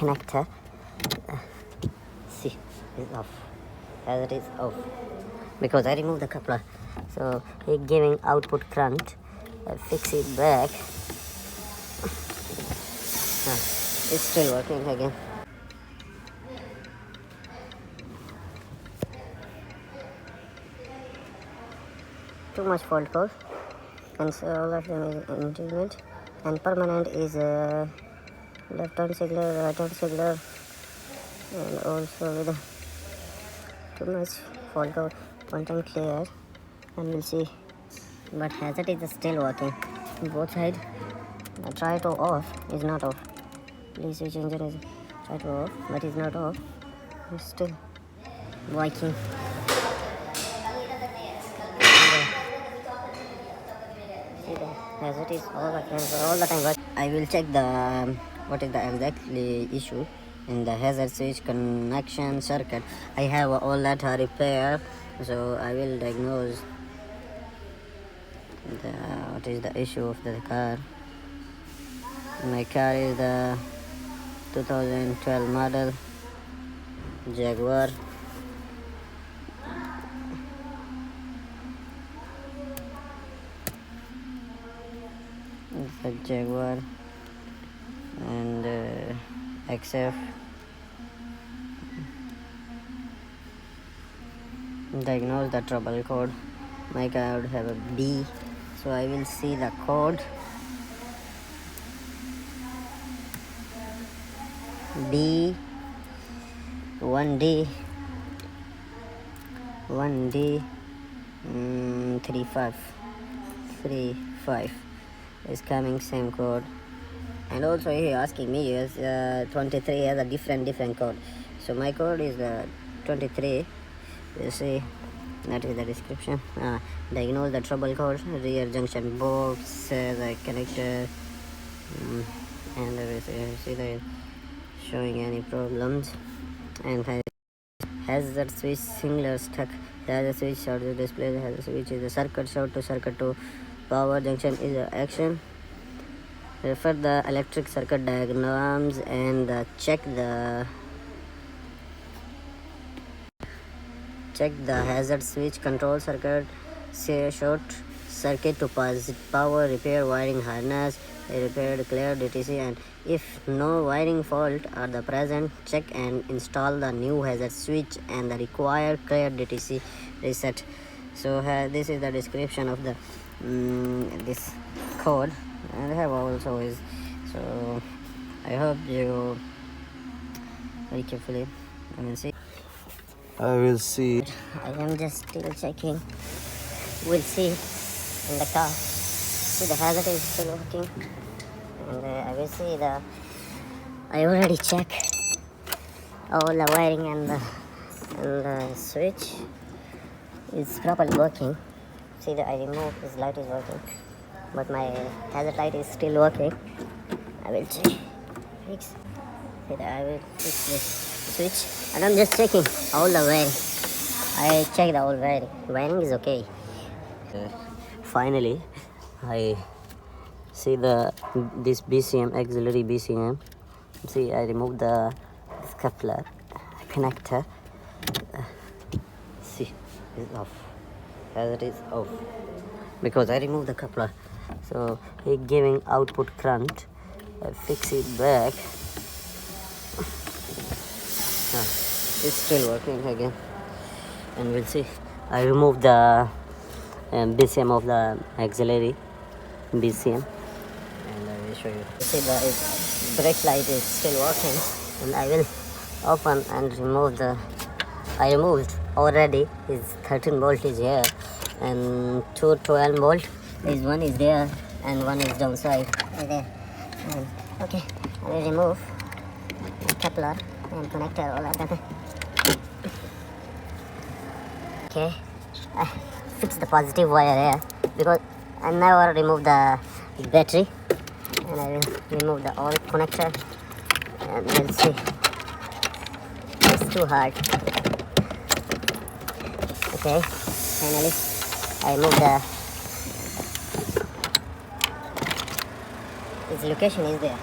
connector. See, it's off. As it is off because I removed the coupler, so it's giving output current. I fix it back. It's still working again. Too much fault code, and so all of them is intelligent, and permanent is left turn signal, right turn signal, and also with too much fault code. One time clear, and we'll see. But hazard is still working both sides. I try to off, is not off. Please switch engine is try to off, but it's not off. It's still working. As it is all the time work. I will check the what is the exactly issue in the hazard switch connection circuit. I have all that repair, so I will diagnose what is the issue of the car. My car is the 2012 model Jaguar. It's a Jaguar and XF. Diagnose the trouble code. My car would have a B, so I will see the code. B 1D 3535 is coming same code. And also he asking me is 23 has a different code, so my code is 23. You see, that is the description. Diagnose the trouble code, rear junction box, the connector, and everything. See the showing any problems. And hazard switch singular stuck. Hazard switch short to display. Hazard switch is a circuit short to circuit to power junction is a action. Refer the electric circuit diagrams and check the hazard switch control circuit. Say short circuit to power, repair wiring harness, repaired clear DTC, and if no wiring fault are the present, check and install the new hazard switch and the required clear DTC reset. So this is the description of the this code, and I have also is, so I hope you very carefully. I will see. I will see. I am just still checking. We'll see in the car. See, the hazard is still working, and I will see the. I already checked all the wiring and the switch is properly working. See that I removed this light is working, but my hazard light is still working. I will check. Fix. See that I will fix this switch, and I'm just checking all the wiring. I checked all wiring. Wiring is okay. Finally, I see this BCM auxiliary BCM. See, I removed the coupler connector. See, it's off. As it is off because I removed the coupler, so it's giving output current. I fix it back. It's still working again, and we'll see. I removed the BCM of the auxiliary BCM, and I will show you. See, the brake light is still working, and I will open and remove the. I removed already. Is 13 volt is here, and 12 volt. This one is there, and one is downside right there. Okay, I will remove the coupler and connector all of that. Okay, I fix the positive wire here because I never remove the battery, and I will remove the all connector, and we'll see. It's too hard. Okay, finally I remove its location is there.